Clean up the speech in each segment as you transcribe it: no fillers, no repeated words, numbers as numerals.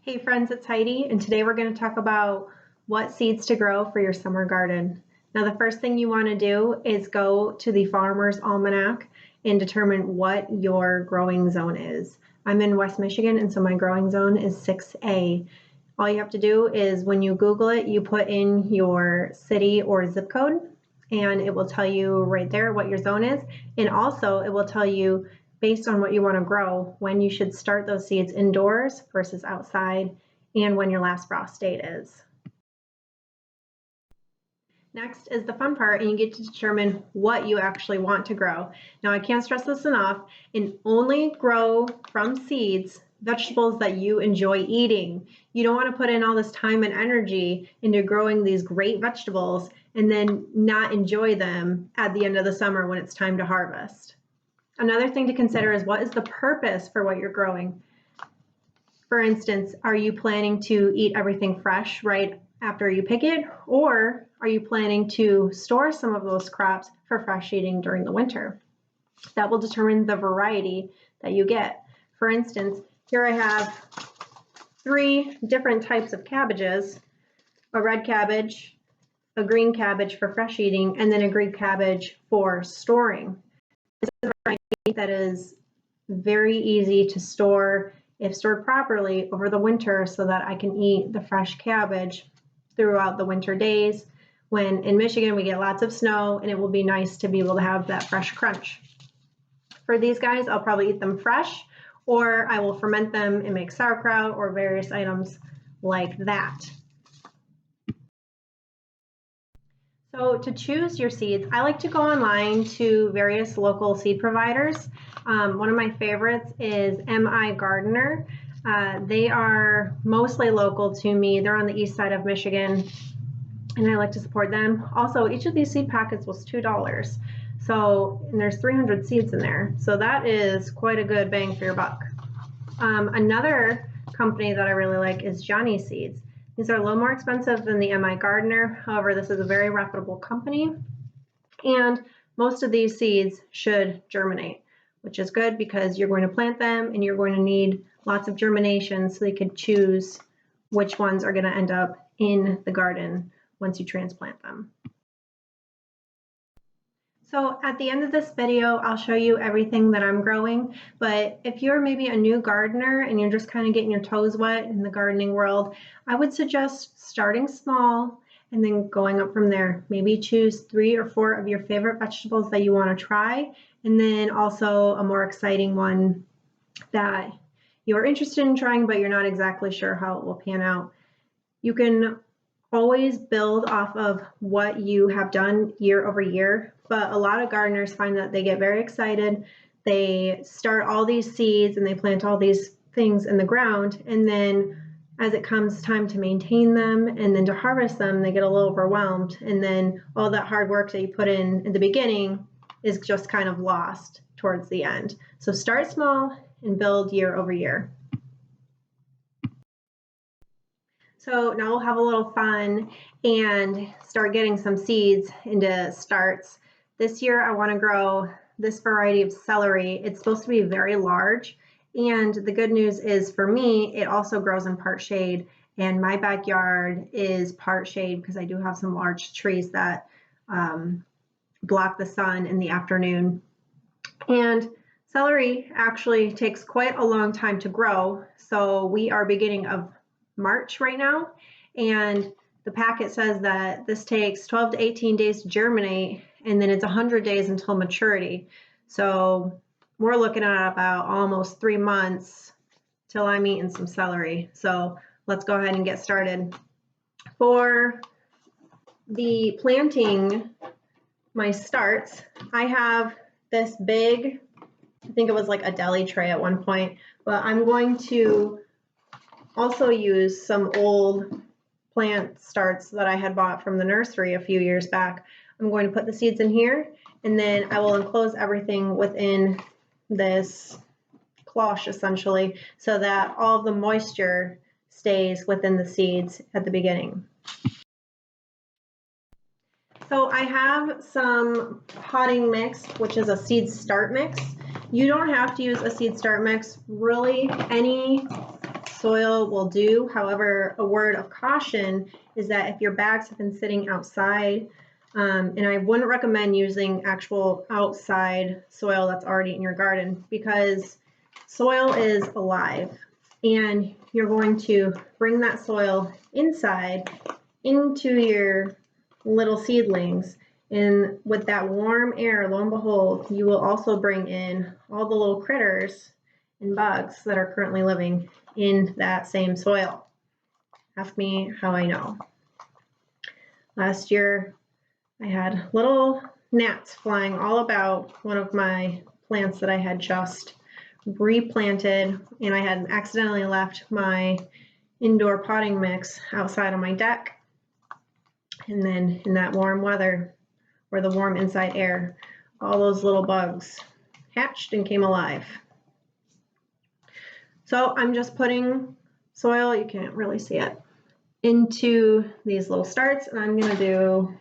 Hey friends, it's Heidi, and today we're going to talk about what seeds to grow for your summer garden. Now the first thing you want to do is go to the Farmer's Almanac and determine what your growing zone is. I'm in West Michigan, and so my growing zone is 6A. All you have to do is when you Google it, you put in your city or zip code, and it will tell you right there what your zone is, and also it will tell you based on what you want to grow, when you should start those seeds indoors versus outside, and when your last frost date is. Next is the fun part, and you get to determine what you actually want to grow. Now, I can't stress this enough, and only grow from seeds vegetables that you enjoy eating. You don't want to put in all this time and energy into growing these great vegetables and then not enjoy them at the end of the summer when it's time to harvest. Another thing to consider is what is the purpose for what you're growing. For instance, are you planning to eat everything fresh right after you pick it, or are you planning to store some of those crops for fresh eating during the winter? That will determine the variety that you get. For instance, here I have 3 different types of cabbages: a red cabbage, a green cabbage for fresh eating, and then a green cabbage for storing. This is a variety that is very easy to store if stored properly over the winter so that I can eat the fresh cabbage throughout the winter days when in Michigan we get lots of snow, and it will be nice to be able to have that fresh crunch. For these guys, I'll probably eat them fresh, or I will ferment them and make sauerkraut or various items like that. So to choose your seeds, I like to go online to various local seed providers. One of my favorites is MiGardener. They are mostly local to me. They're on the east side of Michigan, and I like to support them. Also, each of these seed packets was $2. And there's 300 seeds in there. So that is quite a good bang for your buck. Another company that I really like is Johnny Seeds. These are a little more expensive than the MiGardener. However, this is a very reputable company, and most of these seeds should germinate, which is good because you're going to plant them and you're going to need lots of germination so you can choose which ones are going to end up in the garden once you transplant them. So at the end of this video, I'll show you everything that I'm growing, but if you're maybe a new gardener and you're just kind of getting your toes wet in the gardening world, I would suggest starting small and then going up from there. Maybe choose 3 or 4 of your favorite vegetables that you want to try, and then also a more exciting one that you're interested in trying, but you're not exactly sure how it will pan out. You can always build off of what you have done year over year, but a lot of gardeners find that they get very excited. They start all these seeds and they plant all these things in the ground, and then as it comes time to maintain them and then to harvest them, they get a little overwhelmed, and then all that hard work that you put in the beginning is just kind of lost towards the end. So start small and build year over year. So now we'll have a little fun and start getting some seeds into starts. This year I want to grow this variety of celery. It's supposed to be very large, and the good news is for me, it also grows in part shade, and my backyard is part shade because I do have some large trees that block the sun in the afternoon. And celery actually takes quite a long time to grow, so we are beginning of March right now, and the packet says that this takes 12 to 18 days to germinate, and then it's 100 days until maturity. So we're looking at about almost 3 months till I'm eating some celery. So let's go ahead and get started. For the planting my starts, I have this big, I think it was like a deli tray at one point, but I'm going to also use some old plant starts that I had bought from the nursery a few years back. I'm going to put the seeds in here, and then I will enclose everything within this cloche essentially, so that all of the moisture stays within the seeds at the beginning. So I have some potting mix, which is a seed start mix. You don't have to use a seed start mix. Really, any soil will do. However, a word of caution is that if your bags have been sitting outside, and I wouldn't recommend using actual outside soil that's already in your garden, because soil is alive and you're going to bring that soil inside into your little seedlings. And with that warm air, lo and behold, you will also bring in all the little critters and bugs that are currently living in that same soil. Ask me how I know. Last year, I had little gnats flying all about one of my plants that I had just replanted, and I had accidentally left my indoor potting mix outside on my deck. And then in that warm weather, or the warm inside air, all those little bugs hatched and came alive. So I'm just putting soil, you can't really see it, into these little starts, and I'm going to do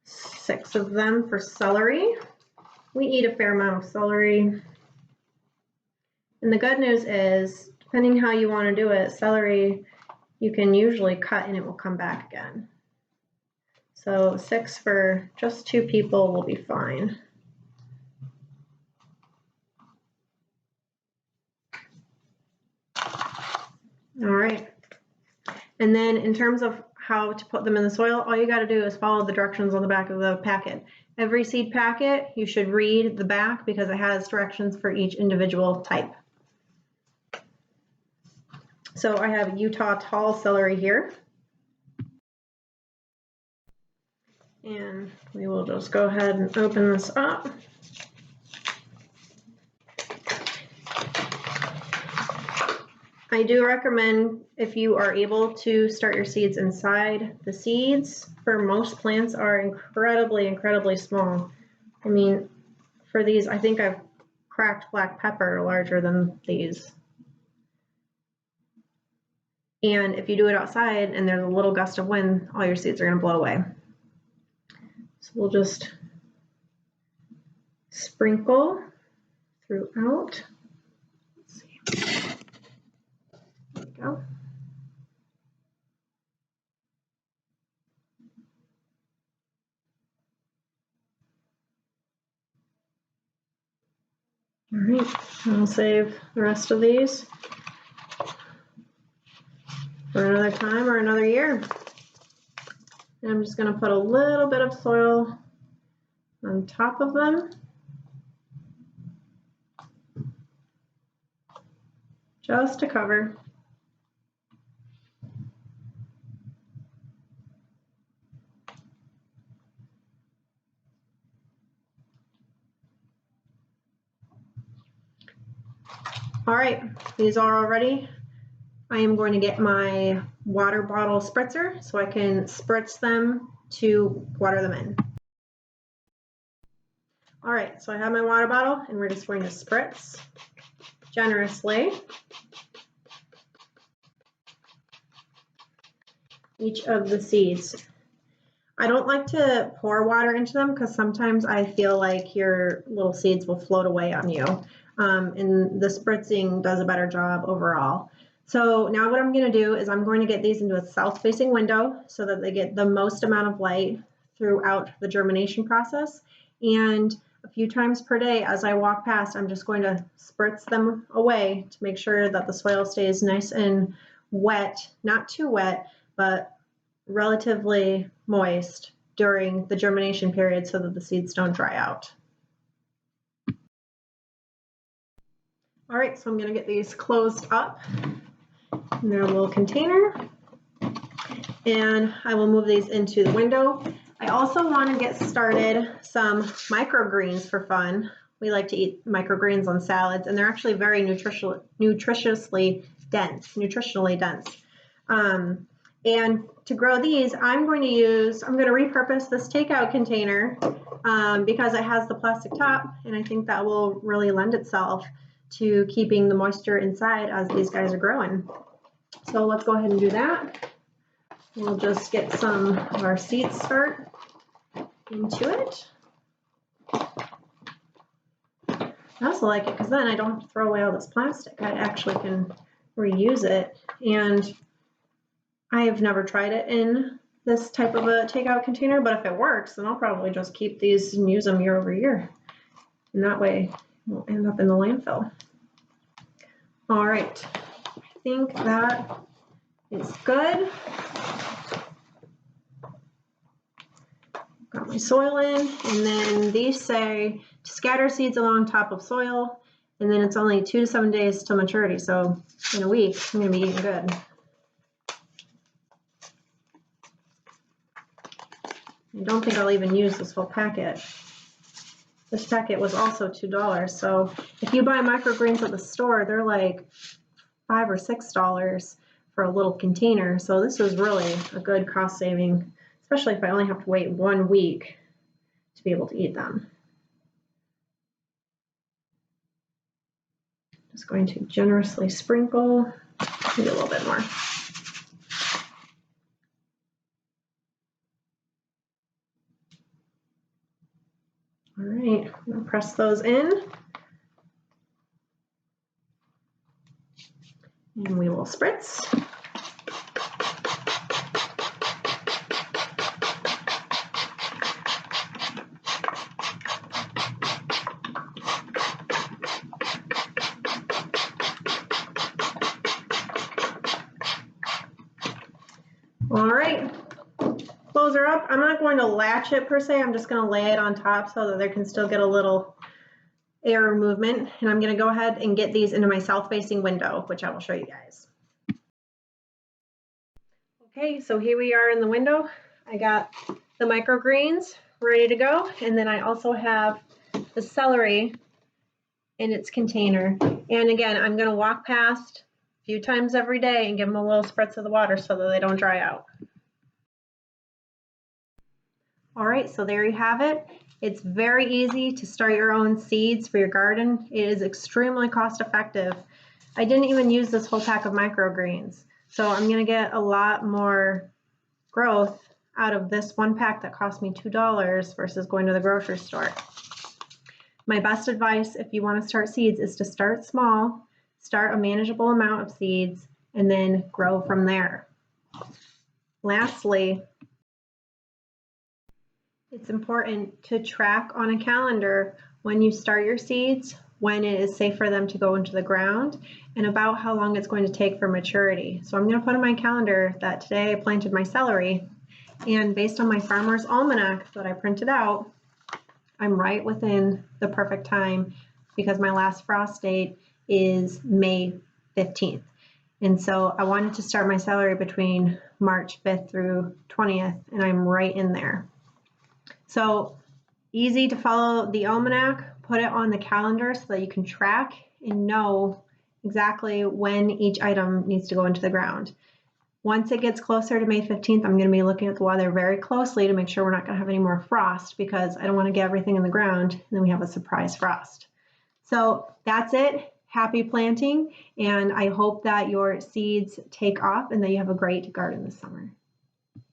6 of them for celery. We eat a fair amount of celery. And the good news is, depending how you want to do it, celery you can usually cut and it will come back again. So 6 for just 2 people will be fine. All right. And then in terms of how to put them in the soil, all you got to do is follow the directions on the back of the packet. Every seed packet, you should read the back because it has directions for each individual type. So I have Utah tall celery here. And we will just go ahead and open this up. I do recommend, if you are able to start your seeds inside, the seeds for most plants are incredibly small. I mean, for these, I think I've cracked black pepper larger than these. And if you do it outside and there's a little gust of wind, all your seeds are going to blow away. So we'll just sprinkle throughout. Let's see. There we go. All right, I'll save the rest of these for another time or another year. And I'm just going to put a little bit of soil on top of them, just to cover. All right, these are all ready. I am going to get my water bottle spritzer so I can spritz them to water them in. All right, so I have my water bottle and we're just going to spritz generously each of the seeds. I don't like to pour water into them because sometimes I feel like your little seeds will float away on you. And the spritzing does a better job overall. So now what I'm going to do is I'm going to get these into a south-facing window so that they get the most amount of light throughout the germination process. And a few times per day as I walk past, I'm just going to spritz them away to make sure that the soil stays nice and wet, not too wet, but relatively moist during the germination period so that the seeds don't dry out. All right, so I'm going to get these closed up in their little container, and I will move these into the window. I also want to get started some microgreens for fun. We like to eat microgreens on salads, and they're actually very nutritionally dense. And to grow these, I'm going to repurpose this takeout container because it has the plastic top, and I think that will really lend itself to keeping the moisture inside as these guys are growing. So let's go ahead and do that. We'll just get some of our seeds start into it. I also like it because then I don't have to throw away all this plastic. I actually can reuse it. And I have never tried it in this type of a takeout container, but if it works, then I'll probably just keep these and use them year over year. And that way it won't end up in the landfill. All right, I think that is good. Got my soil in, and then these say to scatter seeds along top of soil, and then it's only 2 to 7 days to maturity. So in a week, I'm gonna be eating good. I don't think I'll even use this whole packet. This packet was also $2. So if you buy microgreens at the store, they're like $5 or $6 for a little container. So this is really a good cost saving, especially if I only have to wait 1 week to be able to eat them. Just going to generously sprinkle, maybe a little bit more. All right, I'm gonna press those in. And we will spritz. All right, close her up. I'm not going to latch it per se. I'm just going to lay it on top so that there can still get a little air movement. And I'm going to go ahead and get these into my south-facing window, which I will show you guys. Okay, so here we are in the window. I got the microgreens ready to go. And then I also have the celery in its container. And again, I'm going to walk past a few times every day and give them a little spritz of the water so that they don't dry out. All right, so there you have it. It's very easy to start your own seeds for your garden. It is extremely cost effective. I didn't even use this whole pack of microgreens. So I'm gonna get a lot more growth out of this one pack that cost me $2 versus going to the grocery store. My best advice if you wanna start seeds is to start small, start a manageable amount of seeds, and then grow from there. Lastly, it's important to track on a calendar when you start your seeds, when it is safe for them to go into the ground, and about how long it's going to take for maturity. So I'm going to put on my calendar that today I planted my celery, and based on my farmer's almanac that I printed out, I'm right within the perfect time because my last frost date is May 15th. And so I wanted to start my celery between March 5th through 20th, and I'm right in there. So easy to follow the almanac, put it on the calendar so that you can track and know exactly when each item needs to go into the ground. Once it gets closer to May 15th, I'm going to be looking at the weather very closely to make sure we're not going to have any more frost because I don't want to get everything in the ground and then we have a surprise frost. So that's it. Happy planting, and I hope that your seeds take off and that you have a great garden this summer.